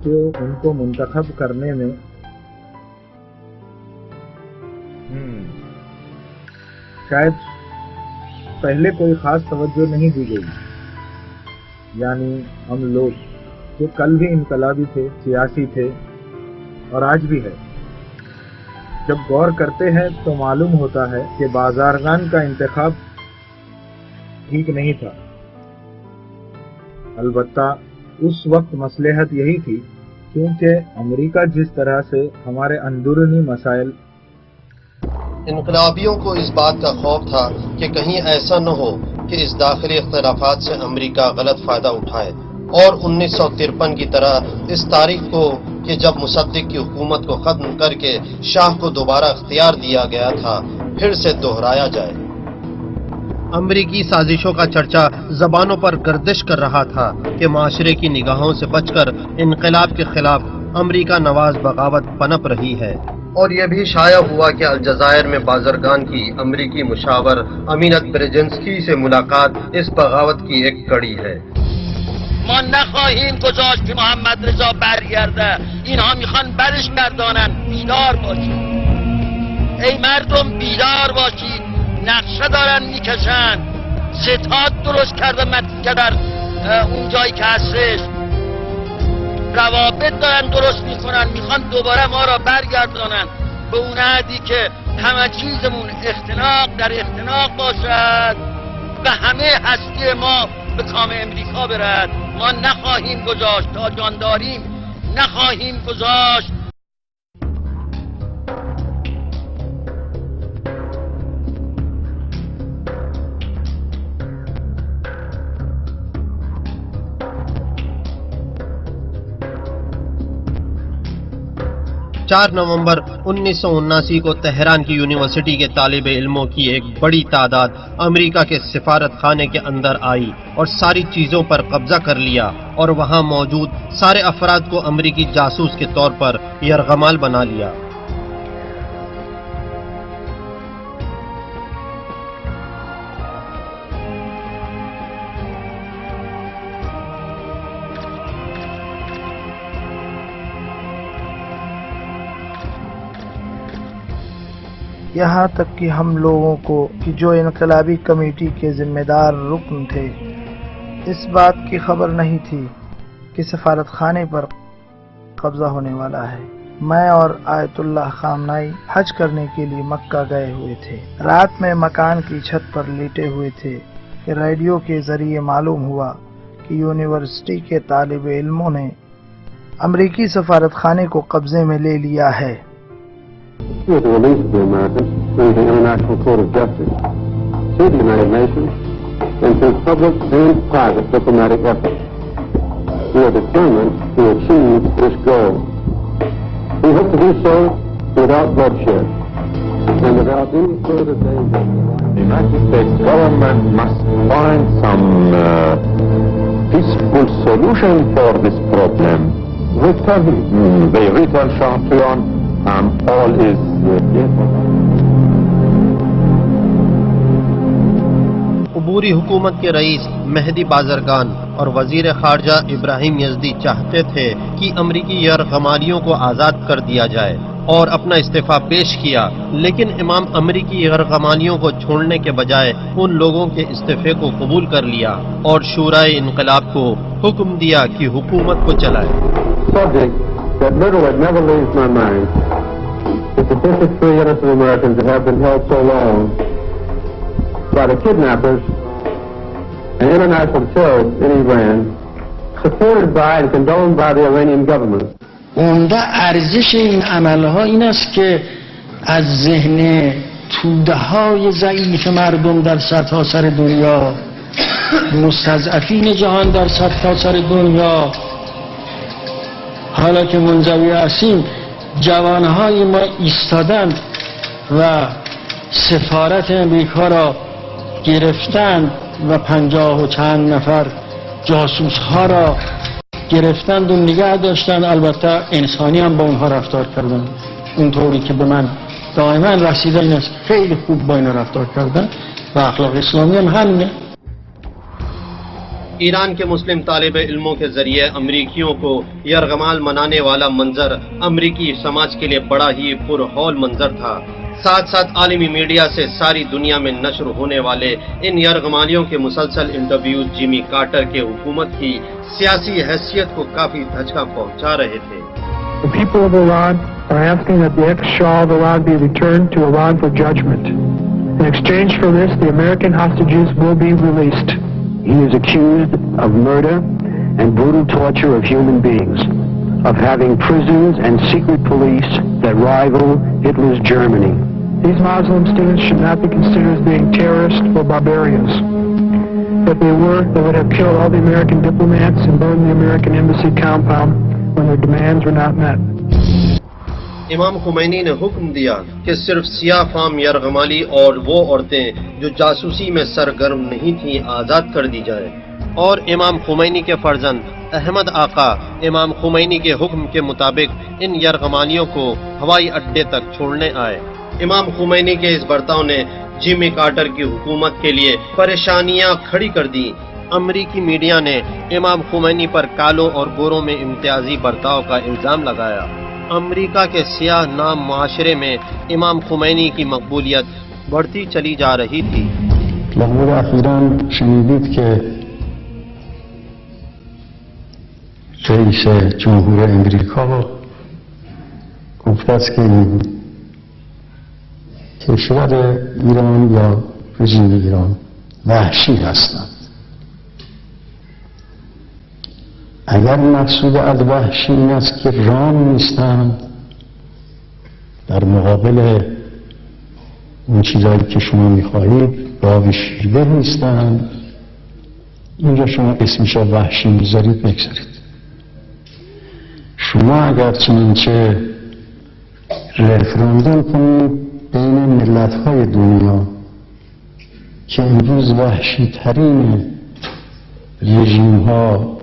کہ ان کو منتخب کرنے میں شاید پہلے کوئی خاص توجہ نہیں دی گئی، یعنی ہم لوگ جو کل بھی انقلابی تھے، سیاسی تھے اور آج بھی ہے، جب غور کرتے ہیں تو معلوم ہوتا ہے کہ بازرگان کا انتخاب ٹھیک نہیں تھا۔ البتہ اس وقت مصلحت یہی تھی کیونکہ امریکہ جس طرح سے ہمارے اندرونی مسائل، انقلابیوں کو اس بات کا خوف تھا کہ کہیں ایسا نہ ہو کہ اس داخلی اختلافات سے امریکہ غلط فائدہ اٹھائے، اور 1953 کی طرح اس تاریخ کو کہ جب مصدق کی حکومت کو ختم کر کے شاہ کو دوبارہ اختیار دیا گیا تھا پھر سے دہرایا جائے۔ امریکی سازشوں کا چرچا زبانوں پر گردش کر رہا تھا کہ معاشرے کی نگاہوں سے بچ کر انقلاب کے خلاف امریکہ نواز بغاوت پنپ رہی ہے، اور یہ بھی شائع ہوا کہ الجزائر میں بازرگان کی امریکی مشاور امینت برجنسکی سے ملاقات اس بغاوت کی ایک کڑی ہے۔ ما نخواهیم گذاشت که محمد رضا برگرده، اینها میخوان برش گردانن. بیدار باشید ای مردم، بیدار باشید. نقشه دارن میکشن، ستاد درست کرده که در اون جایی که هستش، روابط دارن درست میکنن، میخوان دوباره ما را برگردانن به اون عهدی که همه چیزمون اختناق در اختناق باشد و همه هستی ما به کام امریکا برد. ما نخواهیم گذاشت، تا جان داریم نخواهیم گذاشت. چار نومبر 1979 کو تہران کی یونیورسٹی کے طالب علموں کی ایک بڑی تعداد امریکہ کے سفارت خانے کے اندر آئی اور ساری چیزوں پر قبضہ کر لیا اور وہاں موجود سارے افراد کو امریکی جاسوس کے طور پر یرغمال بنا لیا۔ یہاں تک کہ ہم لوگوں کو جو انقلابی کمیٹی کے ذمہ دار رکن تھے اس بات کی خبر نہیں تھی کہ سفارت خانے پر قبضہ ہونے والا ہے۔ میں اور آیت اللہ خامنائی حج کرنے کے لیے مکہ گئے ہوئے تھے۔ رات میں مکان کی چھت پر لیٹے ہوئے تھے کہ ریڈیو کے ذریعے معلوم ہوا کہ یونیورسٹی کے طالب علموں نے امریکی سفارت خانے کو قبضے میں لے لیا ہے۔ With the release of the Americans through the International Court of Justice, through the United Nations, and through public and private diplomatic efforts, we are determined to achieve this goal. We hope to do so without bloodshed and without any further danger. The United States government must find some peaceful solution for this problem. They return sharply on. All is عبوری حکومت کے رئیس مہدی بازرگان اور وزیر خارجہ ابراہیم Yazidi چاہتے تھے کہ امریکی یرغمالیوں کو آزاد کر دیا جائے اور اپنا استعفیٰ پیش کیا، لیکن امام امریکی یرغمالیوں کو چھوڑنے کے بجائے ان لوگوں کے استعفے کو قبول کر لیا اور شورائے انقلاب کو حکم دیا کہ حکومت کو چلائے۔ That literally never leaves my mind is the 53 innocent Americans that have been held so long by the kidnappers and international terrorists in Iran, supported by and condoned by the Iranian government. عمده ارزش N عملها N است که از ذهن توده های ضعیف مردم در سرتاسر دنیا، مستضعفین جهان در سرتاسر دنیا، حالا که منزوی هستیم جوانهای ما ایستادند و سفارت امریکا را گرفتند و 50 و چند نفر جاسوس ها را گرفتند و نگه داشتند. البته انسانی هم با اونها رفتار کردند اونطوری که به من دائما رسیده این است، خیلی خوب با اینا رفتار کردند و اخلاق اسلامی هم همینه۔ ایران کے مسلم طالب علموں کے ذریعے امریکیوں کو یرغمال منانے والا منظر امریکی سماج کے لیے بڑا ہی پرہول منظر تھا۔ ساتھ ساتھ عالمی میڈیا سے ساری دنیا میں نشر ہونے والے ان یرغمالیوں کے مسلسل انٹرویوز جیمی کارٹر کے حکومت کی سیاسی حیثیت کو کافی دھچکا پہنچا رہے تھے۔ The people of Iran are asking that the ex-Shah of Iran be returned to Iran for judgment. In exchange for this, the American hostages will be released. He is accused of murder and brutal torture of human beings, of having prisons and secret police that rival Hitler's Germany. These Muslim students should not be considered as being terrorists or barbarians. If they were, they would have killed all the American diplomats and burned the American embassy compound when their demands were not met. امام Khomeini نے حکم دیا کہ صرف سیاہ فام یرغمالی اور وہ عورتیں جو جاسوسی میں سرگرم نہیں تھیں آزاد کر دی جائے، اور امام خمینی کے فرزند احمد آقا امام خمینی کے حکم کے مطابق ان یرغمالیوں کو ہوائی اڈے تک چھوڑنے آئے۔ امام خمینی کے اس برتاؤ نے جیمی کارٹر کی حکومت کے لیے پریشانیاں کھڑی کر دیں۔ امریکی میڈیا نے امام خمینی پر کالوں اور گوروں میں امتیازی برتاؤ کا الزام لگایا۔ امریکہ کے سیاہ نام معاشرے میں امام خمینی کی مقبولیت بڑھتی چلی جا رہی تھی۔ لغور اخیراً شنیدید که رئیس جمهور امریکا گفته است که کشور ایران یا رژیم ایران وحشی هستند. اگر مقصود از وحشی این است که رام نیستند در مقابل اون چیزایی که شما میخواهید، راوی شیوه نیستند، اینجا شما اسمش وحشی میذارید بگذارید. شما اگر چنانچه رفراندوم کنید بین ملت‌های دنیا که امروز وحشی ترین رژیم ها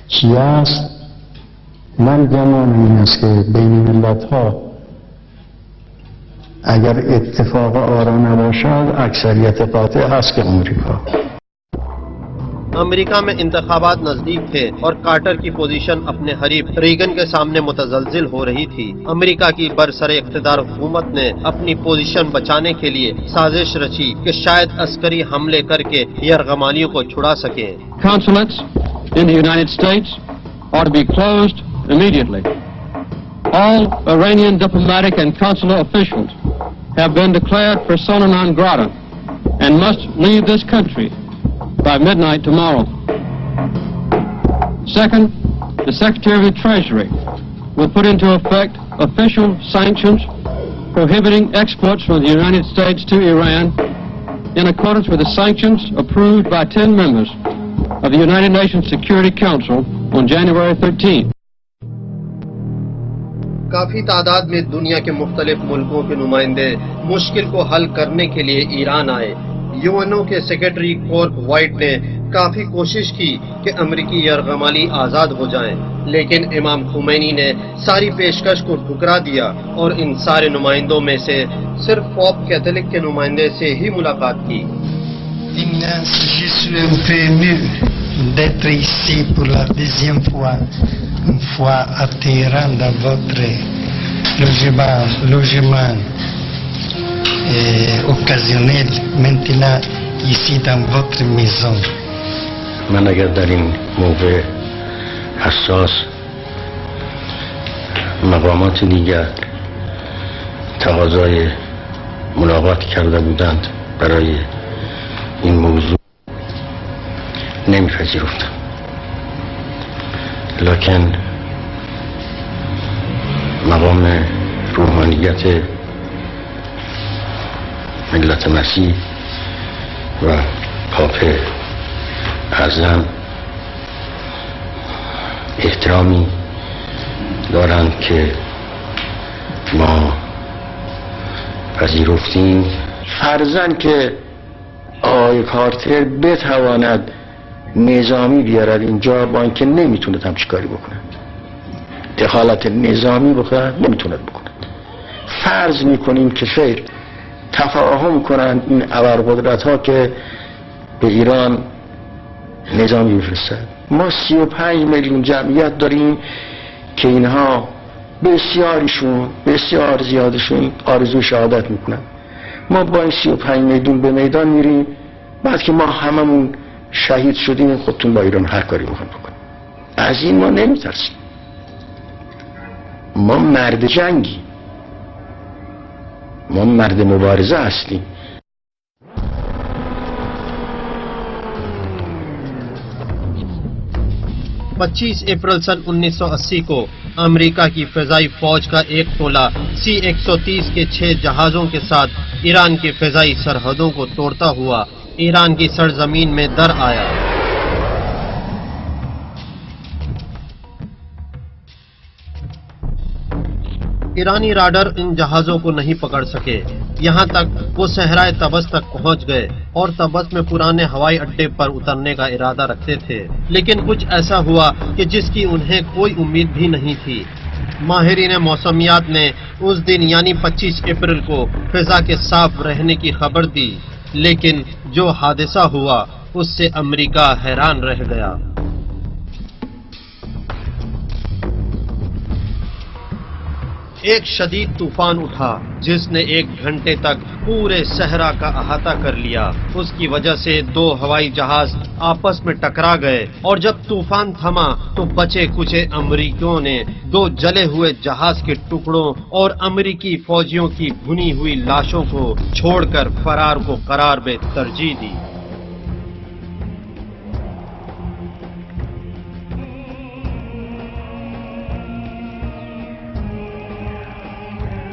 کی است، من گمانم این است که بین ملت ها اگر اتفاق آرا نباشد اکثریت قاطع هست که امریکا. امریکہ میں انتخابات نزدیک تھے اور کارٹر کی پوزیشن اپنے حریف ریگن کے سامنے متزلزل ہو رہی تھی۔ امریکہ کی برسر اقتدار حکومت نے اپنی پوزیشن بچانے کے لیے سازش رچی کہ شاید عسکری حملے کر کے یرغمالیوں کو چھڑا سکیں۔ Consulates in the United States are to be closed immediately. All Iranian diplomatic and consular officials have been declared persona non grata and must leave this country by midnight tomorrow. Second, the Secretary of the Treasury will put into effect official sanctions prohibiting exports from the United States to Iran in accordance with the sanctions approved by 10 members of the United Nations Security Council on January 13th. کافی تعداد میں دنیا کے مختلف ملکوں کے نمائندے مشکل کو حل کرنے کے لیے ایران آئے۔ یونو کے سیکرٹری کورک وائٹ نے کافی کوشش کی کہ امریکی یرغمالی آزاد ہو جائیں، لیکن امام خمینی نے ساری پیشکش کو ٹھکرا دیا اور ان سارے نمائندوں میں سے صرف پوپ کیتھولک کے نمائندے سے ہی ملاقات کی۔ Éminence, je suis un peu ému d'être ici pour la deuxième fois, une fois à Téhéran dans votre logement occasionnel, maintenant ici dans votre maison. من اگر در این موقع حساس مقامات دیگر تقاضای ملاقات کرده بودند برای این موضوع نمیپذیرفتم، لکن مقام روحانیت ملت مسیح و پاپ اعظم احترامی دارند که ما پذیرفتیم. فرضاً که آقای کارتر بتواند نظامی بیارد اینجا با اینکه نمیتوند همچی کاری بکند، دخالت نظامی بکند نمیتوند بکند. فرض میکنیم که خیر تفاهم کنند این ابرقدرت ها که به ایران نظامی بفرستند. ما 35 میلیون جمعیت داریم که اینها بسیار زیادشون آرزوی شهادت میکنن. ما با این 35 میلیون به میدان میریم، بعد که ما هممون شهید شدیم خودتون با ایران هر کاری میخوایم بکنیم. از این ما نمیترسیم، ما مرد جنگی، ما مرد مبارزه هستیم. 25 اپریل سن 1980 کو امریکہ کی فضائی فوج کا ایک ٹولہ C-130 کے 6 جہازوں کے ساتھ ایران کی فضائی سرحدوں کو توڑتا ہوا ایران کی سرزمین میں در آیا۔ ایرانی راڈر ان جہازوں کو نہیں پکڑ سکے، یہاں تک وہ صحرائے طبس تک پہنچ گئے اور طبس میں پرانے ہوائی اڈے پر اترنے کا ارادہ رکھتے تھے، لیکن کچھ ایسا ہوا کہ جس کی انہیں کوئی امید بھی نہیں تھی۔ ماہرین موسمیات نے اس دن یعنی 25 اپریل کو فضا کے صاف رہنے کی خبر دی، لیکن جو حادثہ ہوا اس سے امریکہ حیران رہ گیا۔ ایک شدید طوفان اٹھا جس نے 1 گھنٹے تک پورے صحرا کا احاطہ کر لیا۔ اس کی وجہ سے 2 ہوائی جہاز آپس میں ٹکرا گئے، اور جب طوفان تھما تو بچے کچے امریکیوں نے 2 جلے ہوئے جہاز کے ٹکڑوں اور امریکی فوجیوں کی بھنی ہوئی لاشوں کو چھوڑ کر فرار کو قرار میں ترجیح دی۔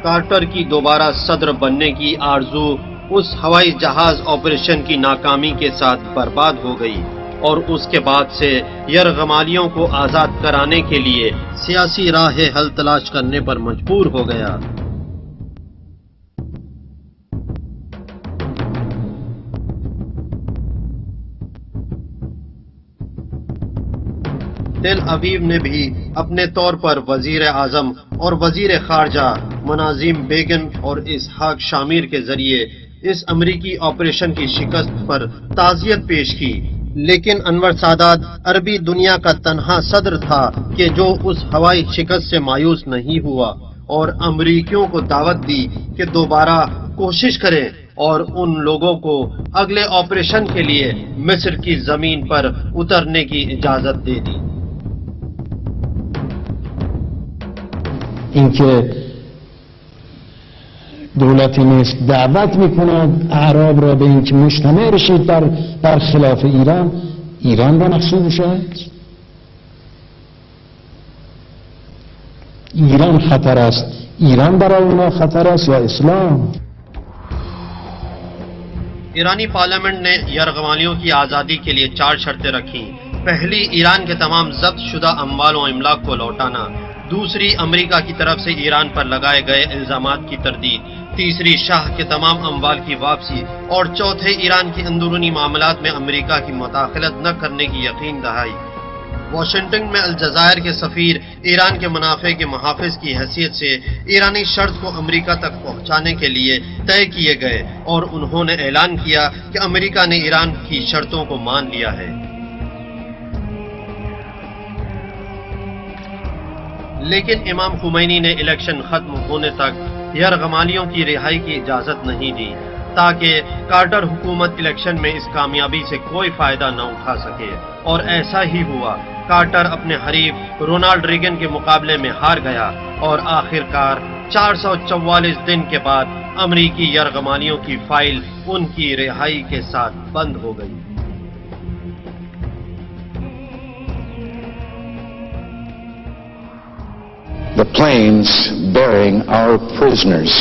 کارٹر کی دوبارہ صدر بننے کی آرزو اس ہوائی جہاز آپریشن کی ناکامی کے ساتھ برباد ہو گئی، اور اس کے بعد سے یرغمالیوں کو آزاد کرانے کے لیے سیاسی راہ حل تلاش کرنے پر مجبور ہو گیا۔ تل ابیب نے بھی اپنے طور پر وزیر اعظم اور وزیر خارجہ مناظم بیگن اور اسحاق شامیر کے ذریعے اس امریکی آپریشن کی شکست پر تعزیت پیش کی، لیکن انور سادات عربی دنیا کا تنہا صدر تھا کہ جو اس ہوائی شکست سے مایوس نہیں ہوا، اور امریکیوں کو دعوت دی کہ دوبارہ کوشش کریں اور ان لوگوں کو اگلے آپریشن کے لیے مصر کی زمین پر اترنے کی اجازت دے دی۔ اینکه دولت مصر دعوت میکند اعراب را به اینکه مجتمع بشید بر خلاف ایران را مقصود باشد. ایران خطر است، ایران برای اونا خطر است یا اسلام؟ ایرانی پارلیمنٹ نے یرغمالیوں کی آزادی کے لیے 4 شرطیں رکھیں۔ پہلی، ایران کے تمام ضبط شدہ اموال و املاک کو لوٹانا۔ دوسری، امریکہ کی طرف سے ایران پر لگائے گئے الزامات کی تردید۔ تیسری، شاہ کے تمام اموال کی واپسی۔ اور چوتھے، ایران کی اندرونی معاملات میں امریکہ کی مداخلت نہ کرنے کی یقین دہائی۔ واشنگٹن میں الجزائر کے سفیر ایران کے منافع کے محافظ کی حیثیت سے ایرانی شرط کو امریکہ تک پہنچانے کے لیے طے کیے گئے، اور انہوں نے اعلان کیا کہ امریکہ نے ایران کی شرطوں کو مان لیا ہے۔ لیکن امام خمینی نے الیکشن ختم ہونے تک یرغمالیوں کی رہائی کی اجازت نہیں دی، تاکہ کارٹر حکومت الیکشن میں اس کامیابی سے کوئی فائدہ نہ اٹھا سکے، اور ایسا ہی ہوا۔ کارٹر اپنے حریف رونالڈ ریگن کے مقابلے میں ہار گیا، اور آخر کار 444 دن کے بعد امریکی یرغمالیوں کی فائل ان کی رہائی کے ساتھ بند ہو گئی۔ The planes bearing our prisoners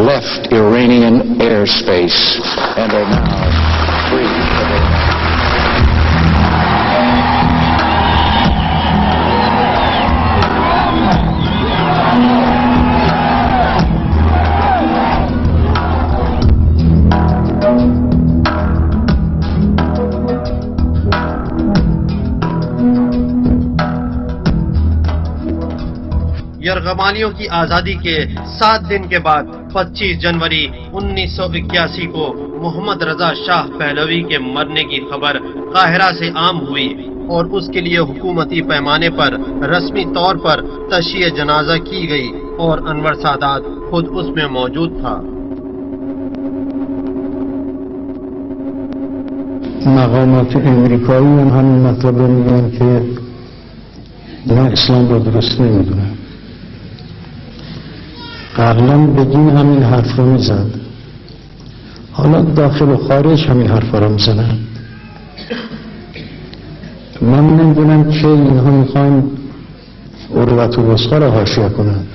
left Iranian airspace and are now free. یرغمالیوں کی آزادی کے 7 دن کے بعد 25 جنوری 1981 کو محمد رضا شاہ پہلوی کے مرنے کی خبر قاہرہ سے عام ہوئی، اور اس کے لیے حکومتی پیمانے پر رسمی طور پر تشییع جنازہ کی گئی، اور انور سادات خود اس میں موجود تھا۔ مقامات امریکایی هم همین مطلب رو میگن که من اسلام رو درست نمیدونم. قبلا بگیم همین حرف رو میزن، حالا داخل و خارج همین حرف رو میزنن. من نمیدونم که اینها میخوان عروة الوثقی رو حاشیه کنن.